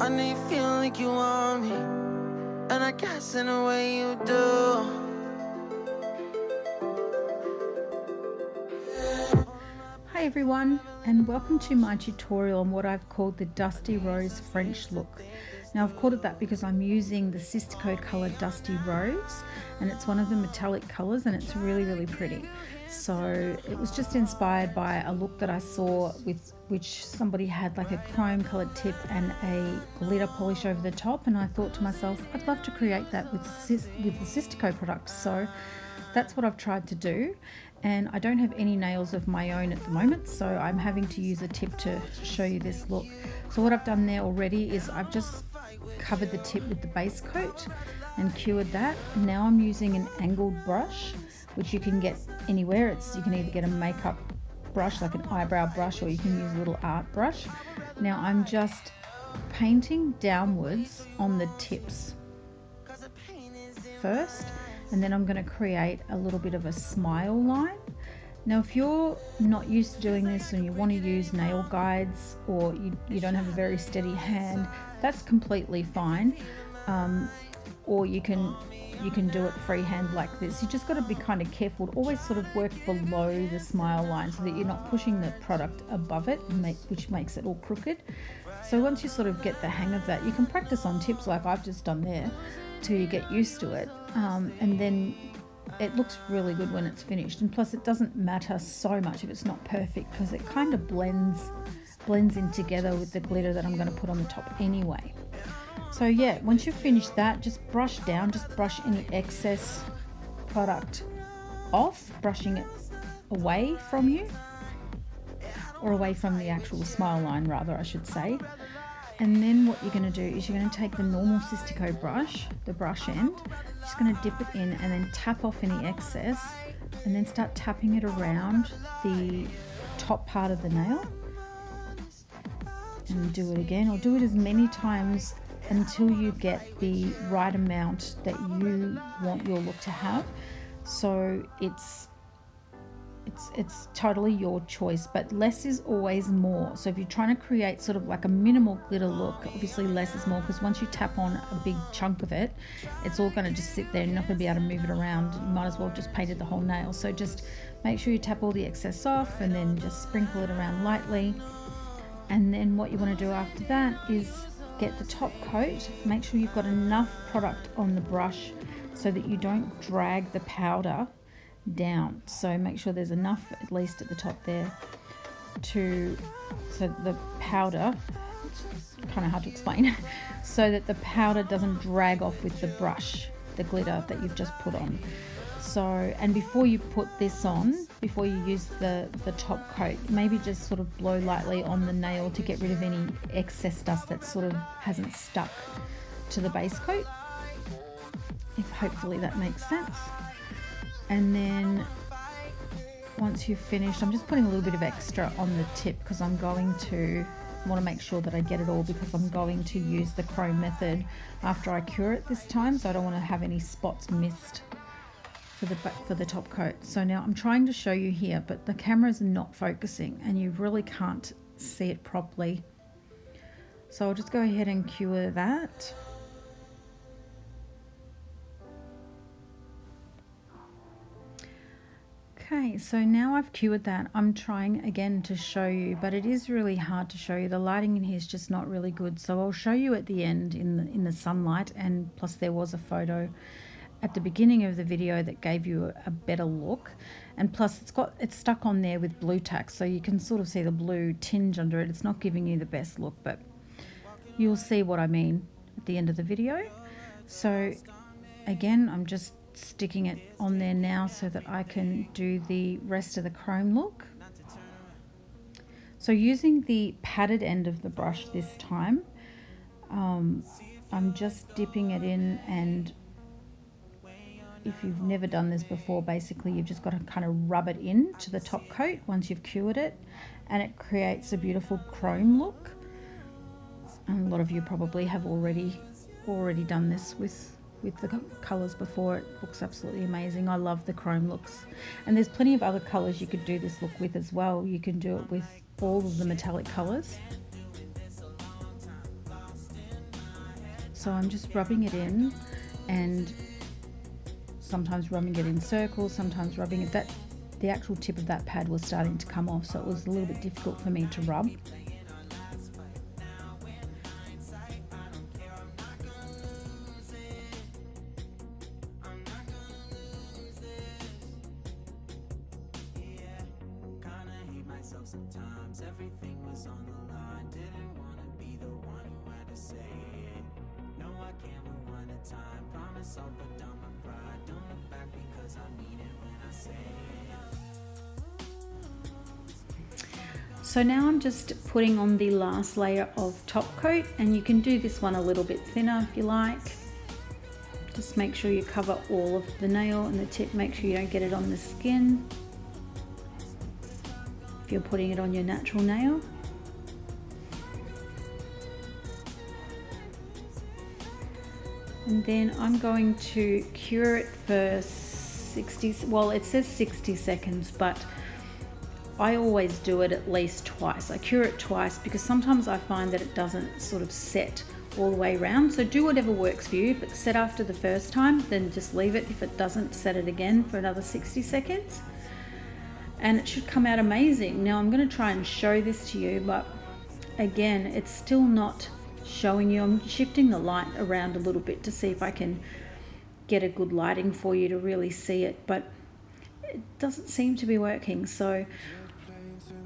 I know you feel like you want me, and I guess in a way you do. Hi everyone, and welcome to my tutorial on what I've called the Dusty Rose French look. Now I've called it that because I'm using the Sistico colour Dusty Rose, and it's one of the metallic colours and it's really pretty. So it was just inspired by a look that I saw with which somebody had like a chrome coloured tip and a glitter polish over the top, and I thought to myself, I'd love to create that with the Sistico product. So that's what I've tried to do, and I don't have any nails of my own at the moment, so I'm having to use a tip to show you this look. So what I've done there already is I've just covered the tip with the base coat and cured that. Now I'm using an angled brush, which you can get anywhere. You can either get a makeup brush like an eyebrow brush, or you can use a little art brush. Now I'm just painting downwards on the tips first, and then I'm going to create a little bit of a smile line. Now if you're not used to doing this and you want to use nail guides, or you don't have a very steady hand, that's completely fine. Or you can do it freehand like this. You just got to be kind of careful to always sort of work below the smile line so that you're not pushing the product above it, which makes it all crooked. So once you sort of get the hang of that, you can practice on tips like I've just done there till you get used to it, and then it looks really good when it's finished. And plus it doesn't matter so much if it's not perfect, because it kind of blends in together with the glitter that I'm going to put on the top anyway. So yeah, once you've finished that, just brush down, just brush any excess product off, brushing it away from you, or away from the actual smile line rather, I should say. And then what you're going to do is you're going to take the normal Sistico brush, the brush end, just going to dip it in and then tap off any excess, and then start tapping it around the top part of the nail, and do it again, or do it as many times until you get the right amount that you want your look to have. So it's totally your choice, but less is always more. So if you're trying to create sort of like a minimal glitter look, obviously less is more, because once you tap on a big chunk of it, it's all going to just sit there and you're not going to be able to move it around. You might as well have just painted the whole nail. So just make sure you tap all the excess off and then just sprinkle it around lightly. And then what you want to do after that is get the top coat. Make sure you've got enough product on the brush so that you don't drag the powder down. So make sure there's enough, at least at the top there, so the powder, it's kind of hard to explain, so that the powder doesn't drag off with the brush, the glitter that you've just put on. So, and before you put this on, before you use the top coat, maybe just sort of blow lightly on the nail to get rid of any excess dust that sort of hasn't stuck to the base coat, if hopefully that makes sense. And then once you've finished, I'm just putting a little bit of extra on the tip because I want to make sure that I get it all, because I'm going to use the chrome method after I cure it this time, so I don't want to have any spots missed for the top coat. So now I'm trying to show you here, but the camera's not focusing and you really can't see it properly. So I'll just go ahead and cure that. Okay, so now I've cured that. I'm trying again to show you, but it is really hard to show you. The lighting in here is just not really good. So I'll show you at the end in the sunlight, and plus there was a photo at the beginning of the video that gave you a better look, and plus it's stuck on there with blue tack, so you can sort of see the blue tinge under it. It's not giving you the best look, but you'll see what I mean at the end of the video. So again, I'm just sticking it on there now so that I can do the rest of the chrome look. So using the padded end of the brush this time, I'm just dipping it in, and if you've never done this before, basically you've just got to kind of rub it in to the top coat once you've cured it, and it creates a beautiful chrome look. And a lot of you probably have already done this with the colours before. It looks absolutely amazing. I love the chrome looks, and there's plenty of other colours you could do this look with as well. You can do it with all of the metallic colours. So I'm just rubbing it in, and sometimes rubbing it in circles, sometimes rubbing it, that the actual tip of that pad was starting to come off, so it was a little bit difficult for me to rub. Sometimes everything was on the line. Didn't want to be the one who had to say it. No, I can't rewind the time. Promise I'll put down my pride. Don't look back because I mean it when I say it. So now I'm just putting on the last layer of top coat, and you can do this one a little bit thinner if you like. Just make sure you cover all of the nail and the tip. Make sure you don't get it on the skin if you're putting it on your natural nail. And then I'm going to cure it for 60, well it says 60 seconds, but I always do it at least twice. I cure it twice because sometimes I find that it doesn't sort of set all the way around. So do whatever works for you. If it's set after the first time, then just leave it. If it doesn't, set it again for another 60 seconds. And it should come out amazing. Now I'm going to try and show this to you, but again, it's still not showing you. I'm shifting the light around a little bit to see if I can get a good lighting for you to really see it, but it doesn't seem to be working. So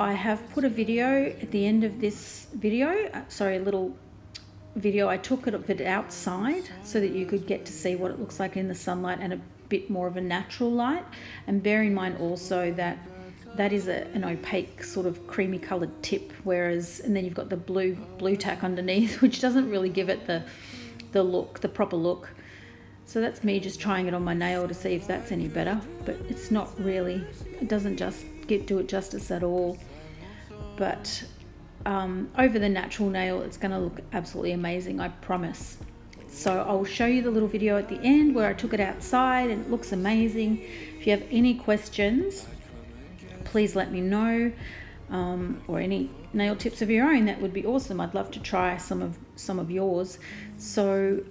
I have put a video at the end of this video, a little video I took of it outside so that you could get to see what it looks like in the sunlight and a bit more of a natural light. And bear in mind also that that is an opaque sort of creamy colored tip, whereas, and then you've got the blue tack underneath, which doesn't really give it the look, the proper look. So that's me just trying it on my nail to see if that's any better, but it's not really, it doesn't just do it justice at all. But over the natural nail, it's going to look absolutely amazing, I promise. So I'll show you the little video at the end where I took it outside and it looks amazing. If you have any questions, please let me know, or any nail tips of your own, that would be awesome. I'd love to try some of yours. So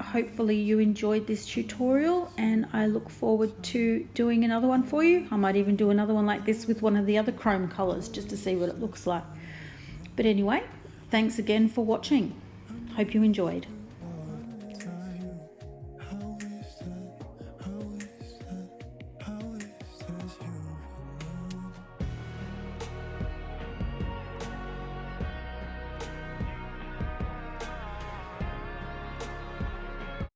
hopefully you enjoyed this tutorial, and I look forward to doing another one for you. I might even do another one like this with one of the other chrome colors just to see what it looks like. But anyway, thanks again for watching. Hope you enjoyed.